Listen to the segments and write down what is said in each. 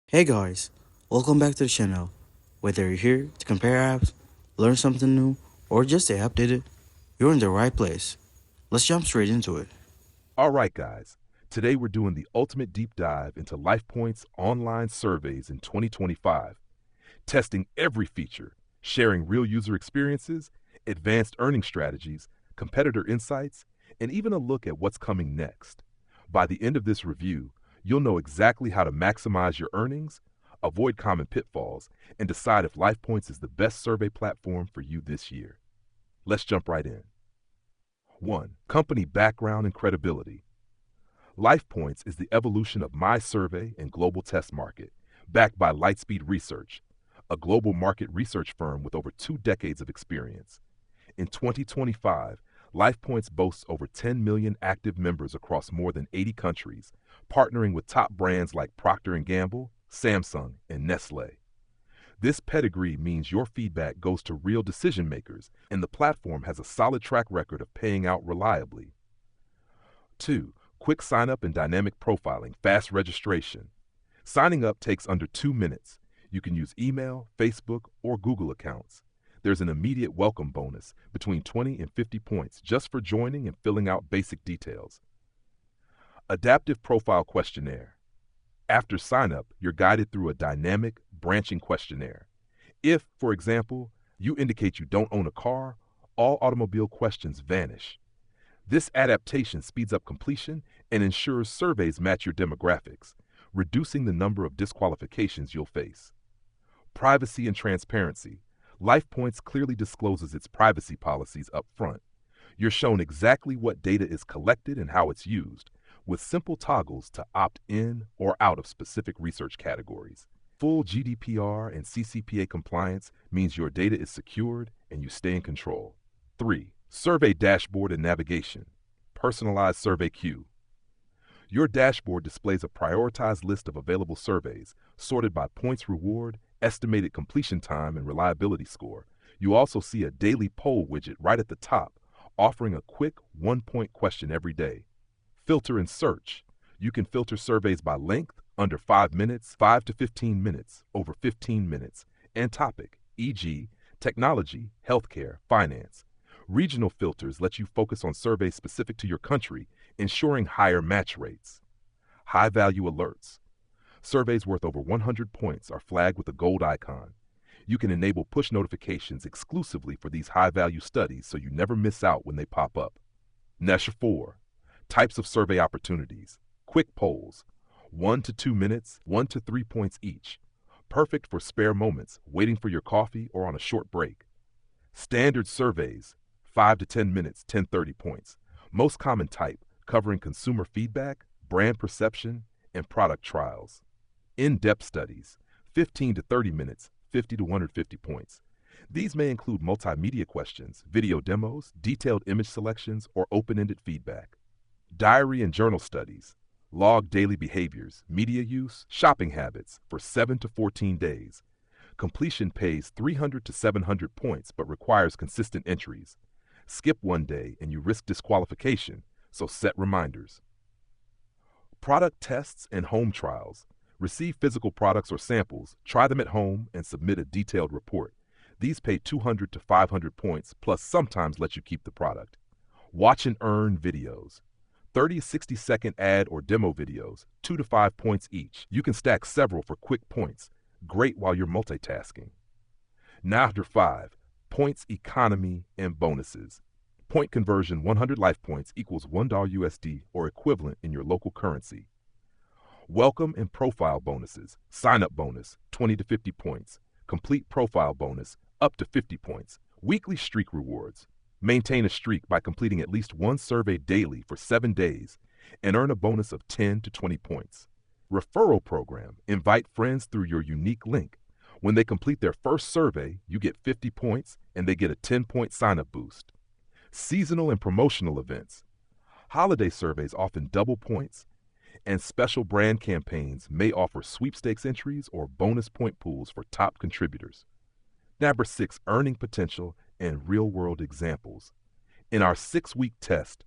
Hey guys, welcome back to the channel. Whether you're here to compare apps, learn something new, or just stay updated, you're in the right place. Let's jump straight into it. All right, guys. Today we're doing the ultimate deep dive into LifePoints online surveys in 2025, testing every feature, sharing real user experiences, advanced earning strategies, competitor insights, and even a look at what's coming next. By the end of this review, you'll know exactly how to maximize your earnings, avoid common pitfalls, and decide if LifePoints is the best survey platform for you this year. Let's jump right in. 1. Company background and credibility. LifePoints is the evolution of my survey and global test market, backed by Lightspeed Research, a global market research firm with over 2 decades of experience. In 2025, LifePoints boasts over 10 million active members across more than 80 countries, partnering with top brands like Procter & Gamble, Samsung, and Nestle. This pedigree means your feedback goes to real decision makers, and the platform has a solid track record of paying out reliably. 2. Quick sign up and dynamic profiling, fast registration. Signing up takes under 2 minutes. You can use email, Facebook, or Google accounts. There's an immediate welcome bonus between 20 and 50 points just for joining and filling out basic details. Adaptive profile questionnaire. After sign up, you're guided through a dynamic, branching questionnaire. If, for example, you indicate you don't own a car, all automobile questions vanish. This adaptation speeds up completion and ensures surveys match your demographics, reducing the number of disqualifications you'll face. Privacy and transparency. LifePoints clearly discloses its privacy policies up front. You're shown exactly what data is collected and how it's used, with simple toggles to opt in or out of specific research categories. Full GDPR and CCPA compliance means your data is secured and you stay in control. 3. Survey dashboard and navigation. Personalized survey queue. Your dashboard displays a prioritized list of available surveys, sorted by points reward, estimated completion time, and reliability score. You also see a daily poll widget right at the top, offering a quick 1-point question every day. Filter and search. You can filter surveys by length, under 5 minutes, 5 to 15 minutes, over 15 minutes, and topic, e.g., technology, healthcare, finance. Regional filters let you focus on surveys specific to your country, ensuring higher match rates. High-value alerts. Surveys worth over 100 points are flagged with a gold icon. You can enable push notifications exclusively for these high-value studies so you never miss out when they pop up. Measure 4. Types of survey opportunities. Quick polls. 1 to 2 minutes, 1 to 3 points each. Perfect for spare moments, waiting for your coffee, or on a short break. Standard surveys. 5 to 10 minutes, 10-30 points. Most common type, covering consumer feedback, brand perception, and product trials. In-depth studies. 15 to 30 minutes, 50 to 150 points. These may include multimedia questions, video demos, detailed image selections, or open-ended feedback. Diary and journal studies. Log daily behaviors, media use, shopping habits for 7 to 14 days. Completion pays 300 to 700 points but requires consistent entries. Skip one day and you risk disqualification, so set reminders. Product tests and home trials. Receive physical products or samples, try them at home, and submit a detailed report. These pay 200 to 500 points, plus sometimes let you keep the product. Watch and earn videos. 30 60-second ad or demo videos, 2 to 5 points each. You can stack several for quick points. Great while you're multitasking. Number 5. Points economy and bonuses. Point conversion 100 life points equals $1 USD or equivalent in your local currency. Welcome and profile bonuses. Sign up bonus 20 to 50 points. Complete profile bonus up to 50 points. Weekly streak rewards. Maintain a streak by completing at least one survey daily for 7 days and earn a bonus of 10 to 20 points. Referral program. Invite friends through your unique link. When they complete their first survey, you get 50 points and they get a 10-point sign-up boost. Seasonal and promotional events. Holiday surveys often double points, and special brand campaigns may offer sweepstakes entries or bonus point pools for top contributors. Number 6, earning potential and real-world examples. In our 6-week test,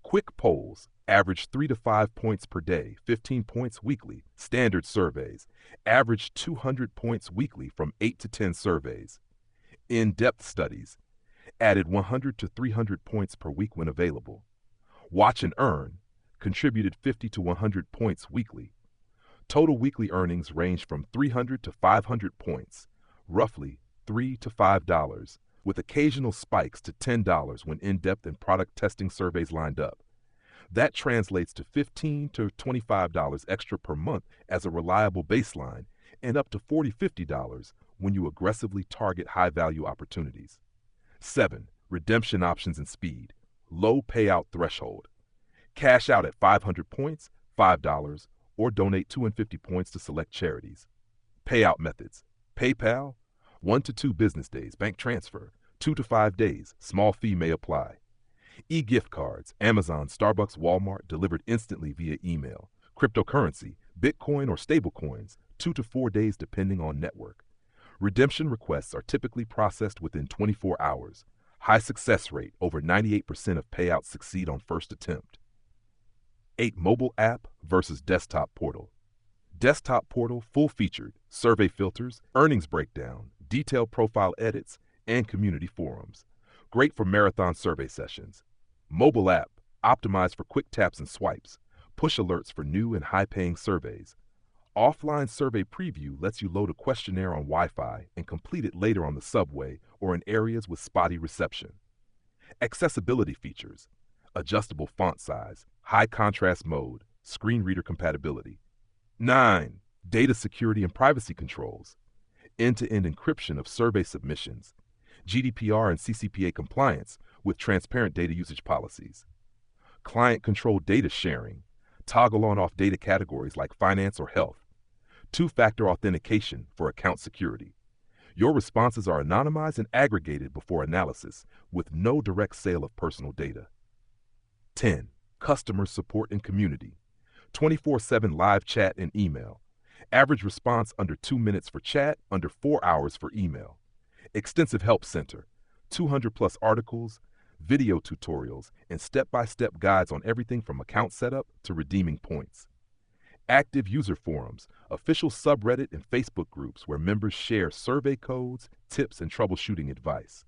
quick polls, Average 3 to 5 points per day, 15 points weekly. Standard surveys. Average 200 points weekly from 8 to 10 surveys. In-depth studies. Added 100 to 300 points per week when available. Watch and earn. Contributed 50 to 100 points weekly. Total weekly earnings range from 300 to 500 points, roughly $3 to $5, with occasional spikes to $10 when in-depth and product testing surveys lined up. That translates to $15 to $25 extra per month as a reliable baseline, and up to $40 to $50 when you aggressively target high-value opportunities. 7. Redemption options and speed. Low payout threshold. Cash out at 500 points, $5, or donate 250 points to select charities. Payout methods. PayPal, 1 to 2 business days. Bank transfer, 2 to 5 days. Small fee may apply. E-gift cards, Amazon, Starbucks, Walmart, delivered instantly via email. Cryptocurrency, Bitcoin or stablecoins, 2 to 4 days depending on network. Redemption requests are typically processed within 24 hours. High success rate, over 98% of payouts succeed on first attempt. 8. Mobile app versus desktop portal. Desktop portal, full-featured, survey filters, earnings breakdown, detailed profile edits, and community forums. Great for marathon survey sessions. Mobile app, optimized for quick taps and swipes. Push alerts for new and high-paying surveys. Offline survey preview lets you load a questionnaire on Wi-Fi and complete it later on the subway or in areas with spotty reception. Accessibility features. Adjustable font size, high contrast mode, screen reader compatibility. 9. Data security and privacy controls. End-to-end encryption of survey submissions. GDPR and CCPA compliance with transparent data usage policies. Client-controlled data sharing. Toggle on-off data categories like finance or health. Two-factor authentication for account security. Your responses are anonymized and aggregated before analysis with no direct sale of personal data. 10. Customer support and community. 24/7 live chat and email. Average response under 2 minutes for chat, under 4 hours for email. Extensive help center. 200 plus articles, video tutorials, and step-by-step guides on everything from account setup to redeeming points. Active user forums, official subreddit and Facebook groups where members share survey codes, tips, and troubleshooting advice.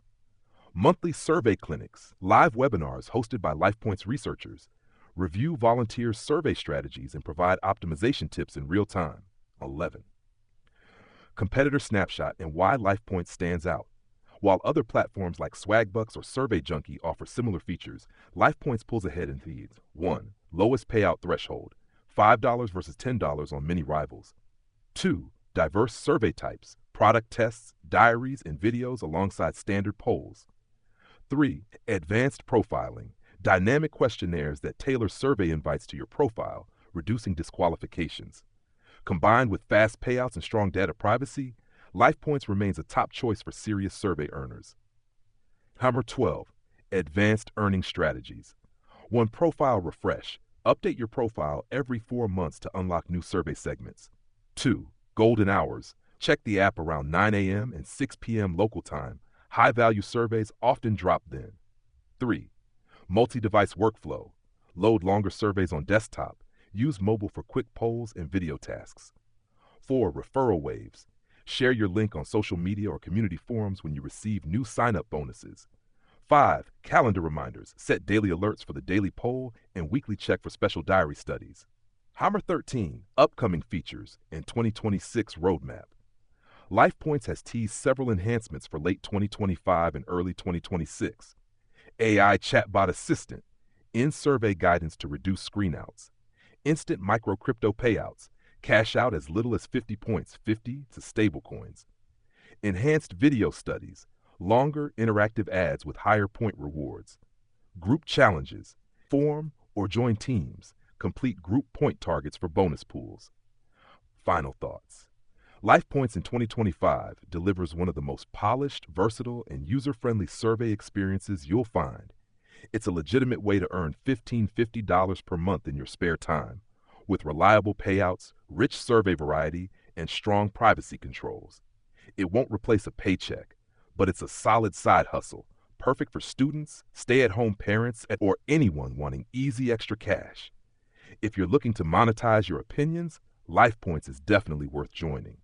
Monthly survey clinics, live webinars hosted by LifePoints researchers. Review volunteers' survey strategies and provide optimization tips in real time. 11. Competitor snapshot and why LifePoints stands out. While other platforms like Swagbucks or Survey Junkie offer similar features, LifePoints pulls ahead in these. 1. Lowest payout threshold, $5 versus $10 on many rivals. 2. Diverse survey types, product tests, diaries, and videos alongside standard polls. 3. Advanced profiling, dynamic questionnaires that tailor survey invites to your profile, reducing disqualifications. Combined with fast payouts and strong data privacy, LifePoints remains a top choice for serious survey earners. Number 12. Advanced earning strategies. 1. Profile refresh. Update your profile every 4 months to unlock new survey segments. 2. Golden hours. Check the app around 9 a.m. and 6 p.m. local time. High-value surveys often drop then. 3. Multi-device workflow. Load longer surveys on desktop. Use mobile for quick polls and video tasks. 4. Referral waves. Share your link on social media or community forums when you receive new sign-up bonuses. 5. Calendar reminders. Set daily alerts for the daily poll and weekly check for special diary studies. Number 13. Upcoming features and 2026 roadmap. LifePoints has teased several enhancements for late 2025 and early 2026. AI chatbot assistant. In-survey guidance to reduce screenouts. Instant micro crypto payouts. Cash out as little as 50 points, 50 to stablecoins. Enhanced video studies. Longer interactive ads with higher point rewards. Group challenges. Form or join teams. Complete group point targets for bonus pools. Final thoughts. LifePoints in 2025 delivers one of the most polished, versatile, and user-friendly survey experiences you'll find. It's a legitimate way to earn $15 to $50 per month in your spare time, with reliable payouts, rich survey variety, and strong privacy controls. It won't replace a paycheck, but it's a solid side hustle, perfect for students, stay-at-home parents, or anyone wanting easy extra cash. If you're looking to monetize your opinions, LifePoints is definitely worth joining.